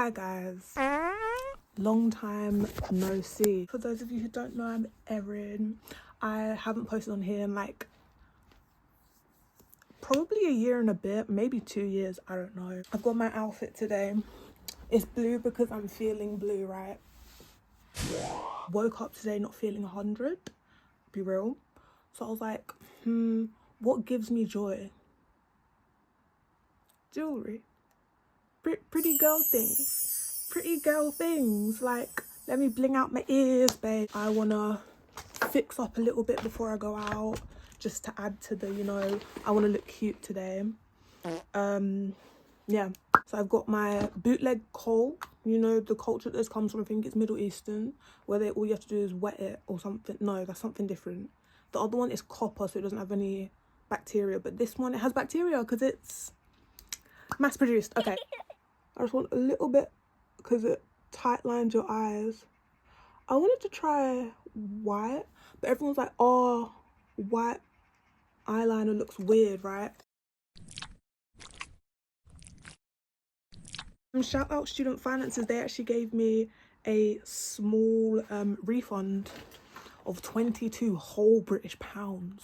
Hi guys, long time no see. For those of you who don't know, I'm Erin. I haven't posted on here in like probably a year and a bit, maybe 2 years, I don't know. I've got my outfit today. It's blue because I'm feeling blue, right? Woke up today not feeling 100, be real. So I was like, what gives me joy? Jewellery. Pretty girl things, like let me bling out my ears, babe. I wanna fix up a little bit before I go out, just to add to the, you know, I want to look cute today. Yeah, so I've got my bootleg coal, you know, the culture that this comes from, I think it's Middle Eastern, where all you have to do is wet it or something. No, that's something different. The other one is copper, so it doesn't have any bacteria, but this one, it has bacteria because it's mass produced. Okay. I just want a little bit because it tight lines your eyes. I wanted to try white, but everyone's like, oh, white eyeliner looks weird, right? Shout out Student Finances, they actually gave me a small refund of 22 whole British pounds.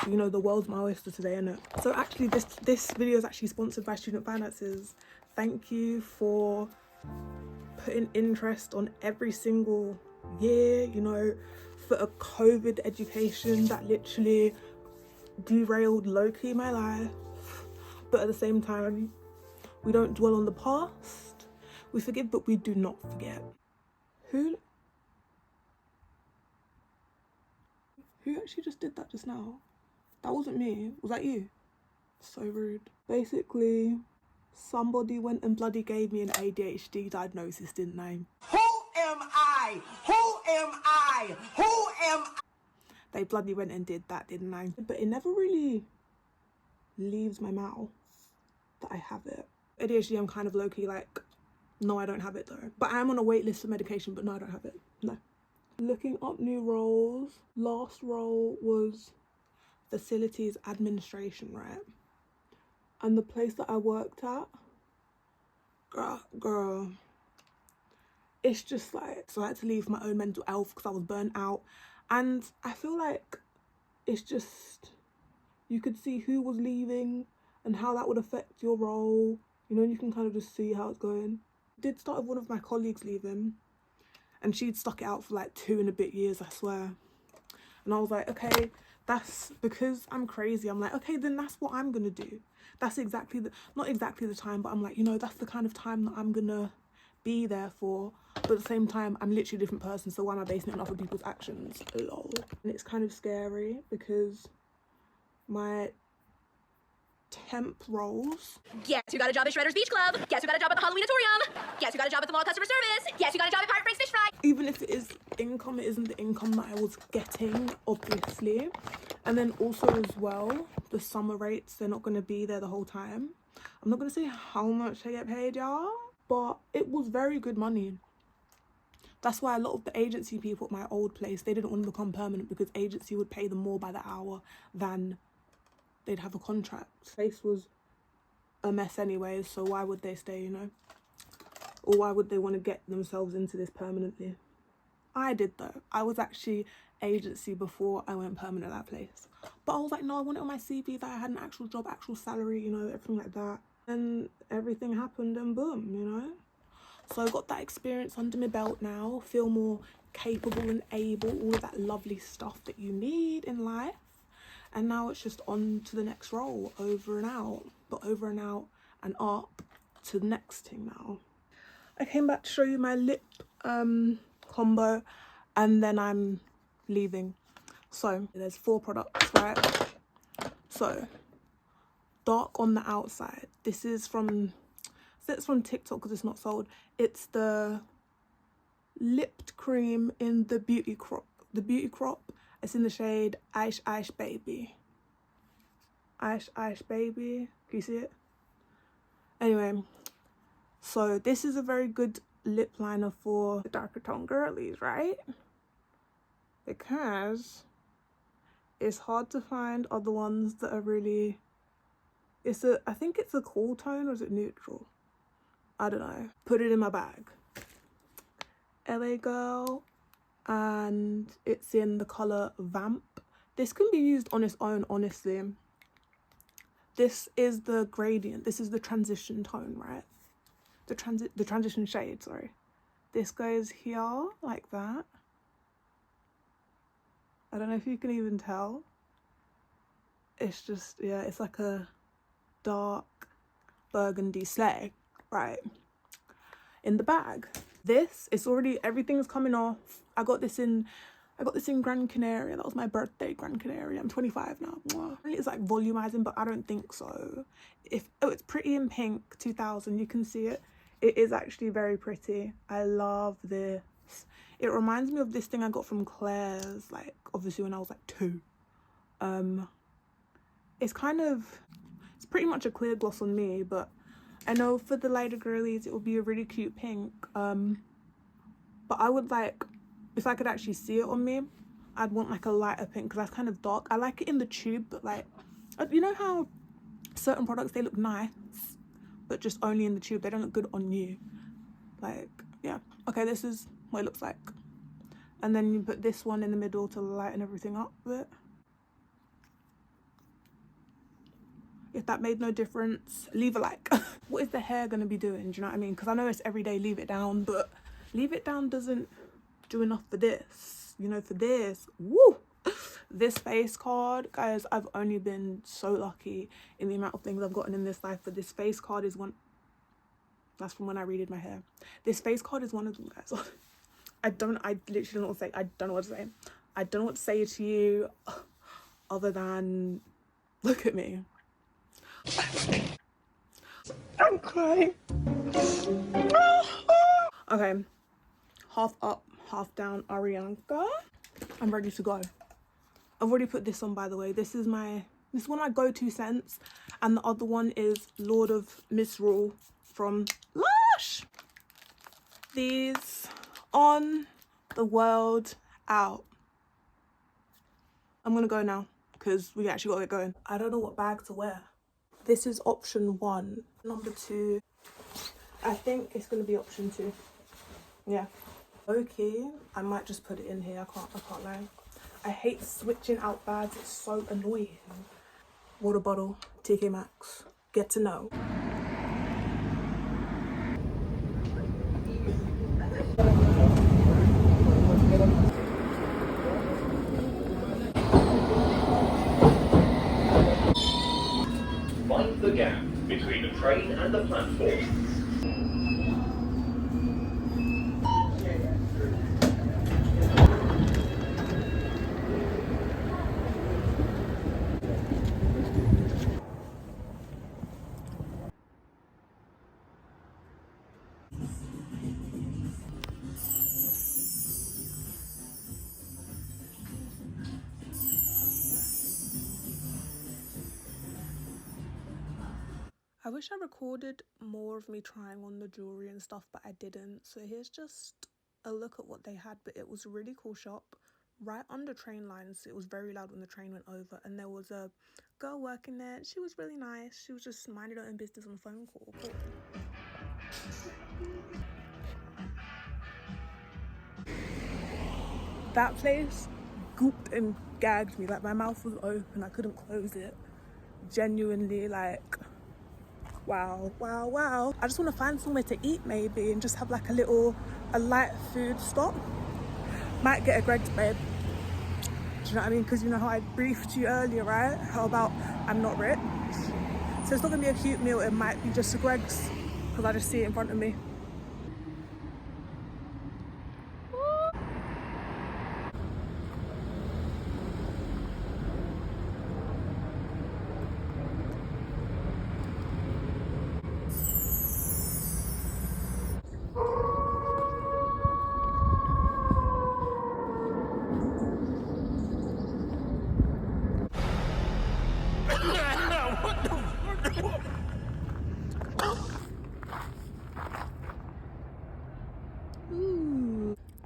You know, the world's my oyster today, innit? So actually this video is actually sponsored by Student Finances. Thank you for putting interest on every single year, you know, for a COVID education that literally derailed low-key my life. But at the same time, we don't dwell on the past. We forgive, but we do not forget. Who actually just did that just now? That wasn't me. Was that you? So rude. Basically, somebody went and bloody gave me an ADHD diagnosis, didn't they? Who am I? Who am I? Who am I? They bloody went and did that, didn't they? But it never really leaves my mouth that I have it. ADHD, I'm kind of low-key like, no, I don't have it though. But I am on a wait list for medication, but no, I don't have it. No. Looking up new roles. Last role was facilities administration, right? And the place that I worked at, girl, it's just like, so I had to leave my own mental health because I was burnt out. And I feel like it's just, you could see who was leaving and how that would affect your role, you know, and you can kind of just see how it's going. Did start with one of my colleagues leaving, and she'd stuck it out for like 2 and a bit years, I swear. And I was like, okay, that's because I'm crazy. I'm like, okay, then that's what I'm gonna do. That's exactly not exactly the time, but I'm like, you know, that's the kind of time that I'm gonna be there for. But at the same time, I'm literally a different person, so why am I basing it on other people's actions? Lol. And it's kind of scary because my temp roles. Guess who got a job at Shredder's Beach Club? Guess who got a job at the Halloween-atorium? Guess who got a job at the mall customer service? Guess who got a job at Pirate Frank's Fish Fry? Even if it is income, it isn't the income that I was getting, obviously. And then also as well, the summer rates, they're not going to be there the whole time. I'm not going to say how much I get paid, y'all, but it was very good money. That's why a lot of the agency people at my old place, they didn't want to become permanent because agency would pay them more by the hour than they'd have a contract. Place was a mess anyways, so why would they stay, you know? Or why would they want to get themselves into this permanently? I did though. I was actually agency before I went permanent at that place. But I was like, no, I want it on my CV that I had an actual job, actual salary, you know, everything like that. And everything happened and boom, you know? So I got that experience under my belt now, feel more capable and able, all of that lovely stuff that you need in life. And now it's just on to the next role, over and out, but over and out and up to the next thing now. I came back to show you my lip combo and then I'm leaving. So there's 4 products, right? So dark on the outside. This is from, it's from TikTok because it's not sold. It's the lipped cream in the Beauty Crop. The Beauty Crop. It's in the shade Ice Ice Baby. Ice Ice Baby. Can you see it? Anyway, so this is a very good lip liner for the darker tone girlies, right? Because it's hard to find other ones that are really, I think it's a cool tone, or is it neutral? I don't know, put it in my bag. LA Girl, and it's in the colour Vamp. This can be used on its own, honestly. This is the gradient, this is the transition tone, right? The transition shade, sorry. This goes here, like that. I don't know if you can even tell. It's just, yeah, it's like a dark burgundy sleigh, right? In the bag. This, it's already, everything's coming off. I got this in Gran Canaria. That was my birthday, Gran Canaria. I'm 25 now. Mwah. It's like volumizing, but I don't think so. Oh, it's pretty in pink, 2000. You can see it. It is actually very pretty. I love this. It reminds me of this thing I got from Claire's, like obviously when I was like 2. It's pretty much a clear gloss on me, but I know for the lighter girlies it would be a really cute pink. But I would like, if I could actually see it on me, I'd want like a lighter pink because that's kind of dark. I like it in the tube, but like, you know how certain products, they look nice, but just only in the tube, they don't look good on you. Like, yeah. Okay, this is what it looks like. And then you put this one in the middle to lighten everything up a bit. If that made no difference, leave a like. What is the hair gonna be doing? Do you know what I mean? Because I know it's everyday leave it down, but leave it down doesn't do enough for this. You know, for this, woo! This face card, guys, I've only been so lucky in the amount of things I've gotten in this life, but this face card is one. That's from when I redid my hair. This face card is one of them, guys. I literally don't know what to say. I don't know what to say. I don't know what to say to you other than look at me. I'm crying. Okay, half up, half down, Arianka. I'm ready to go. I've already put this on, by the way. This is one of my go-to scents, and the other one is Lord of Misrule from Lush. These on, the world out. I'm gonna go now because we actually gotta get going. I don't know what bag to wear. This is option 1. Number 2, I think it's gonna be option 2. Yeah. Okay, I might just put it in here. I can't lie. I hate switching out bags. It's so annoying. Water bottle, TK Maxx. Get to know. Mind the gap between the train and the platform. I wish I recorded more of me trying on the jewellery and stuff, but I didn't. So here's just a look at what they had, but it was a really cool shop right under train lines. It was very loud when the train went over, and there was a girl working there. She was really nice. She was just minding her own business on a phone call. Cool. That place gooped and gagged me. Like, my mouth was open. I couldn't close it. Genuinely, like, wow. I just want to find somewhere to eat maybe and just have like a light food stop. Might get a Greg's, babe. Do you know what I mean? Because you know how I briefed you earlier, right? How about I'm not rich. So it's not going to be a cute meal. It might be just a Greg's because I just see it in front of me.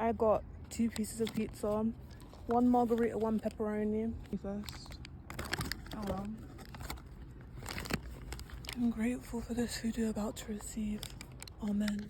I got 2 pieces of pizza, 1 margarita, 1 pepperoni. First, oh well. I'm grateful for this food you're about to receive. Amen.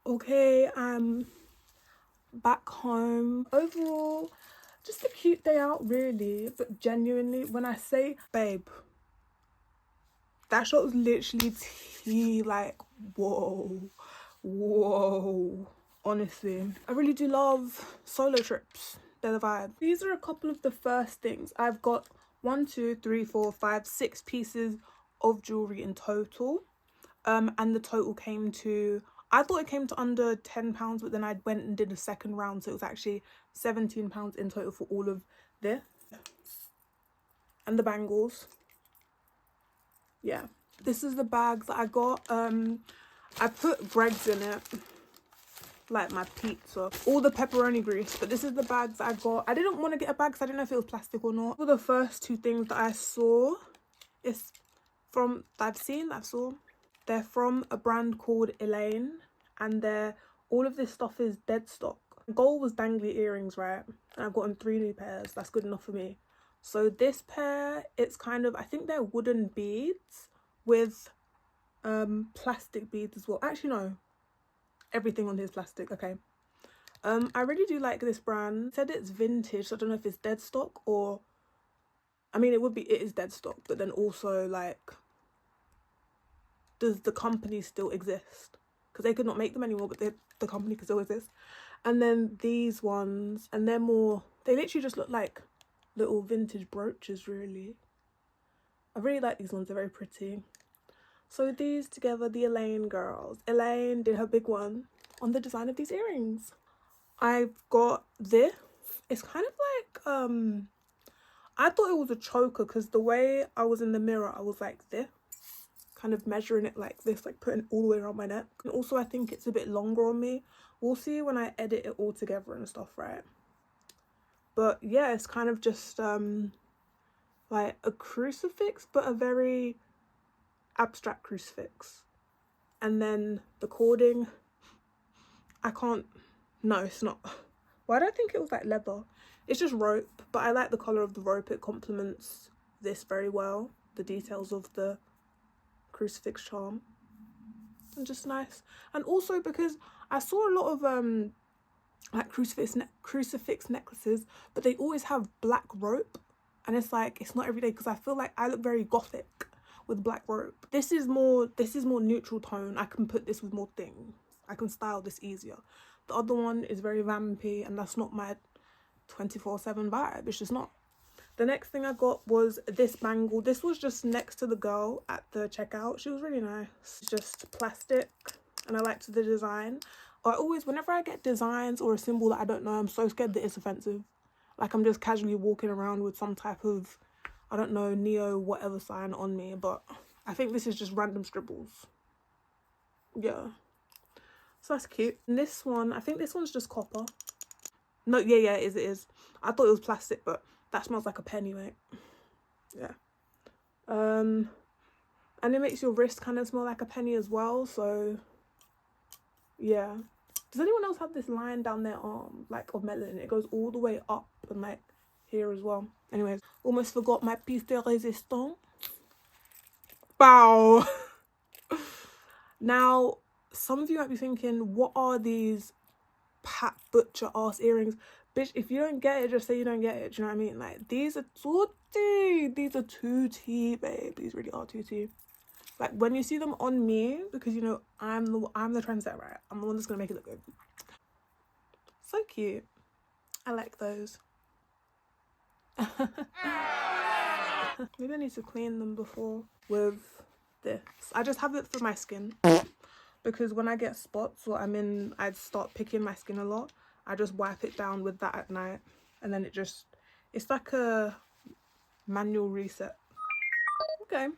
Okay, I'm back home. Overall, just a cute day out really, but genuinely, when I say babe, that shot was literally tea. Like, whoa, whoa. Honestly, I really do love solo trips. They're the vibe. These are a couple of the first things. I've got 1, 2, 3, 4, 5, 6 pieces of jewelry in total. And the total came to, I thought it came to under £10, but then I went and did a second round, so it was actually £17 in total for all of this. And the bangles. Yeah. This is the bag that I got. I put Greg's in it, like my pizza, all the pepperoni grease, but this is the bags that I got. I didn't want to get a bag because I didn't know if it was plastic or not. For the first two things that I saw, it's from, that I saw. They're from a brand called Elaine, and all of this stuff is dead stock. Gold was dangly earrings, right? And I've gotten 3 new pairs. That's good enough for me. So this pair, it's kind of, I think they're wooden beads with plastic beads as well. Actually, no. Everything on here is plastic. Okay. I really do like this brand. It said it's vintage, so I don't know if it's dead stock or, I mean, it is dead stock, but then also like, does the company still exist? Because they could not make them anymore, but the company could still exist. And then these ones, and they're more, they literally just look like little vintage brooches, really. I really like these ones, they're very pretty. So these together, the Elaine girls. Elaine did her big one on the design of these earrings. I've got this. It's kind of like, I thought it was a choker because the way I was in the mirror, I was like this. Kind of measuring it like this, like putting it all the way around my neck. And also I think it's a bit longer on me. We'll see when I edit it all together and stuff, right? But yeah, it's kind of just like a crucifix, but a very abstract crucifix. And then the cording, no, it's not. Well, I don't think it was like leather. It's just rope, but I like the colour of the rope. It complements this very well. The details of the crucifix charm. And just nice. And also because I saw a lot of like crucifix necklaces, but they always have black rope, and it's like, it's not every day, because I feel like I look very gothic with black rope. This is more neutral tone. I can put this with more things. I can style this easier. The other one is very vampy, and that's not my 24/7 vibe. It's just not. The next thing I got was this bangle. This was just next to the girl at the checkout. She was really nice. It's just plastic, and I liked the design. Whenever I get designs or a symbol that I don't know, I'm so scared that it's offensive. Like, I'm just casually walking around with some type of, I don't know, neo whatever sign on me, but I think this is just random scribbles. Yeah. So that's cute. And this one, I think this one's just copper. No, yeah, it is. I thought it was plastic, but that smells like a penny, mate. Yeah. And it makes your wrist kind of smell like a penny as well, so yeah. Does anyone else have this line down their arm, like, of melanin? It goes all the way up and like here as well. Anyways, almost forgot my piece de resistance. Bow. Now, some of you might be thinking, what are these Pat Butcher ass earrings? Bitch, if you don't get it, just say you don't get it. Do you know what I mean? Like, these are 2T. These are 2T, babe. These really are 2T. Like, when you see them on me, because, you know, I'm the trendsetter, right? I'm the one that's gonna make it look good. So cute. I like those. Maybe I need to clean them before with this. I just have it for my skin, because when I get spots or I'd start picking my skin a lot, I just wipe it down with that at night, and then it's like a manual reset. Okay.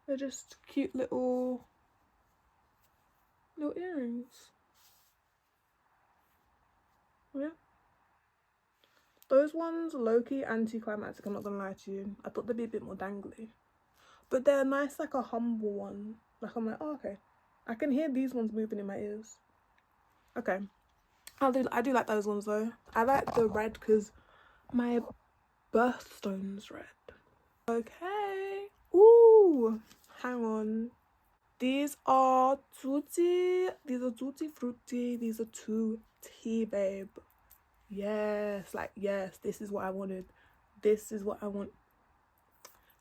They're just cute little little earrings. Yeah. Those ones, low-key anticlimactic, I'm not gonna lie to you. I thought they'd be a bit more dangly. But they're nice, like a humble one. Like, I'm like, oh, okay. I can hear these ones moving in my ears. Okay. I do like those ones, though. I like the red because my birthstone's red. Okay. Ooh. Hang on. These are tutti. These are tutti frutti. These are tutti, babe. Yes, like, yes, this is what I wanted. This is what I want.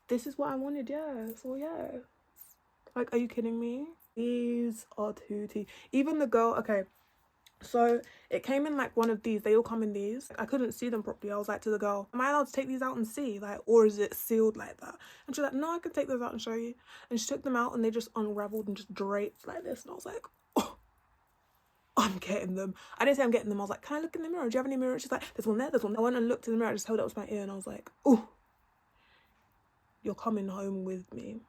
This is what I wanted, yeah. So, yeah. Like, are you kidding me? These are tutti. Even the girl, okay. So, it came in, like, one of these. They all come in these. I couldn't see them properly. I was like to the girl, am I allowed to take these out and see? Like, or is it sealed like that? And she's like, no, I can take those out and show you. And she took them out and they just unraveled and just draped like this. And I was like, oh. I'm getting them. I didn't say I'm getting them. I was like, can I look in the mirror? Do you have any mirror? She's like, there's one there, there's one there. I went and looked in the mirror. I just held it up to my ear and I was like, oh, you're coming home with me.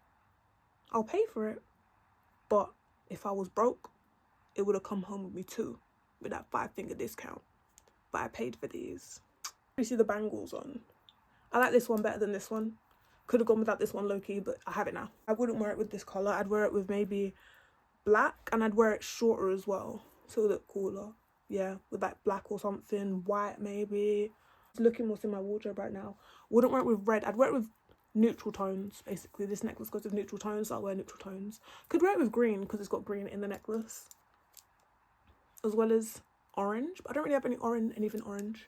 I'll pay for it. But if I was broke, it would have come home with me too, with that 5-finger discount. But I paid for these. You see the bangles on. I like this one better than this one. Could have gone without this one low-key, but I have it now. I wouldn't wear it with this colour. I'd wear it with maybe black, and I'd wear it shorter as well. So it look cooler. Yeah, with like black or something, white maybe. Just looking what's in my wardrobe right now. Wouldn't wear it with red. I'd wear it with neutral tones, basically. This necklace goes with neutral tones, so I'll wear neutral tones. Could wear it with green, because it's got green in the necklace. As well as orange, but I don't really have anything orange.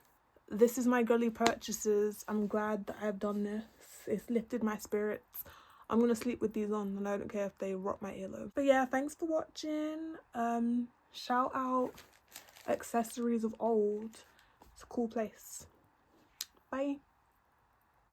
This is my girly purchases. I'm glad that I've done this. It's lifted my spirits. I'm gonna sleep with these on and I don't care if they rot my earlobe. But yeah, thanks for watching. Shout out Accessories of Old. It's a cool place. Bye.